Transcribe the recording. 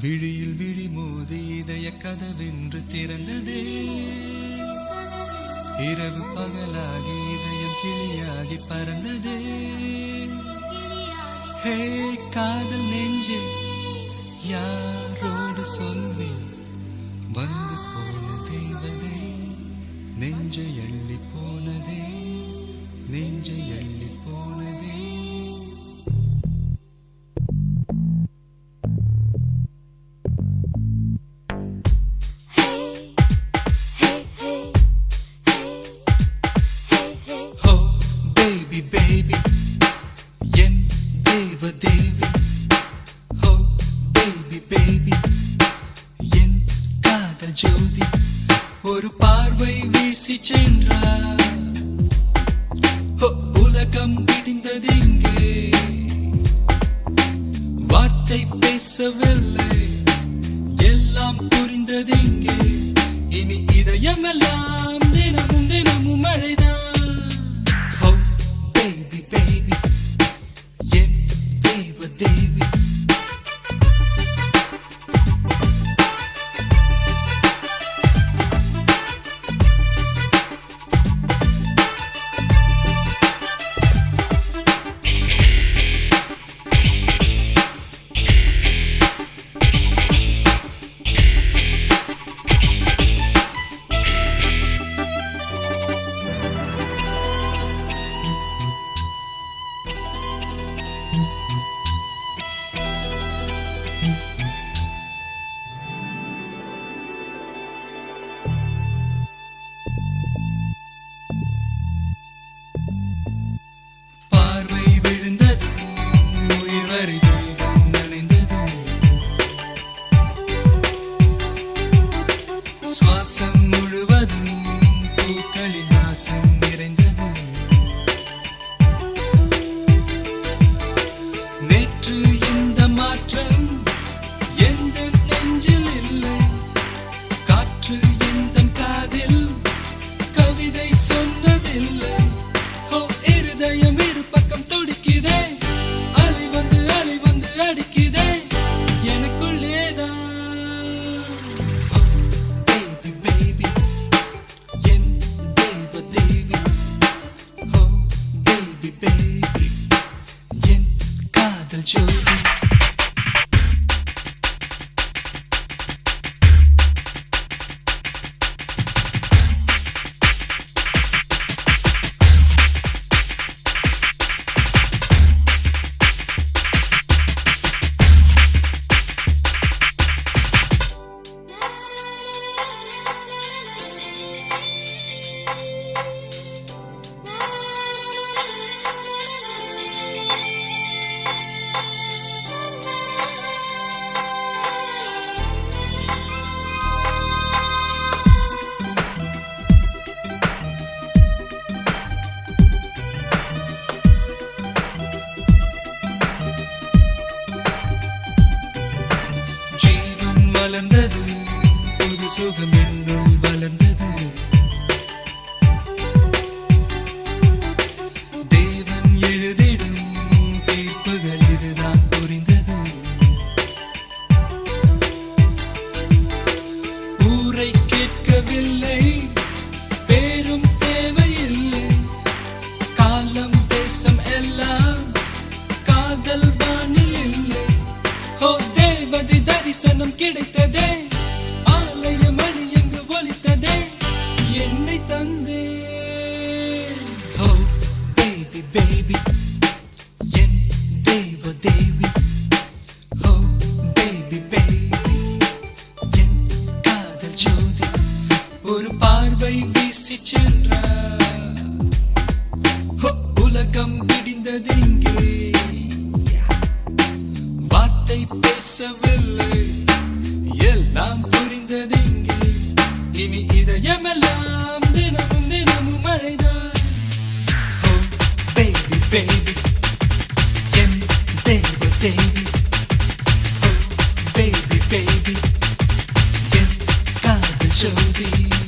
விழியில் விழி மோதி இதய கதவென்று திறந்ததே. இரவு பகலாகி இதயம் கிளியாகி பறந்ததே. ஹே காதல் நெஞ்சே யாரோடு சொல்லி வந்து போன தேவதே. நெஞ்சை அள்ளி போனதே, நெஞ்சை அள்ளி போனதே. ஒரு பார்வை வீசி சென்றார், உலகம் இடிந்தது இங்கே. வார்த்தை பேசவில்லை, எல்லாம் புரிந்தது இங்கே. இனி இதயமெல்லாம் தினமும் தினமும் மழைதான். Oh baby baby, என் தேவ தேவி. சுவாசம் முழுவதும் பூக்களின் வாசம் நிறைந்தது. நேற்று இந்த மாற்றம் எந்த நெஞ்சில் இல்லை. காற்று எந்த காதில் கவிதை சொன்னதில்லை. ஓ இருதயம் இரு பக்கம் துடிக்குதே, அலை வந்து அடிக்குதே எனக்குள்ளேதான். மலர்ந்தது புது சுகம் என்னுள் வளர்ந்தது. தேவன் எழுதிடும் தீர்ப்புகள் இதுதான் புரிந்தது. ஊரை கேட்கவில்லை, பேரும் தேவையில்லை. காலம் தேசம் எல்லாம் காதல் வானில் இல்லை. ஓ தேவதை தரிசனம் கிடைத்ததே, ஆலய மணி எங்கு ஒலித்ததே, என்னை தந்தே. ஓ பேபி பேபி, என் தேவ தேவி. ஓ பேபி பேபி, என் காதல் ஜோதி. ஒரு பார்வை வீசி சென்றார், உலகம் இடிந்தது இங்கே. வார்த்தை பேசவில்லை, எல்லாம் புரிந்தது இங்கே. இனி இதயமெல்லாம் தினமும் தினமும் மழைதான். ஓ பேபி பேபி, என் தேவ தேவி. ஓ பேபி பேபி, என் காதல் ஜோதி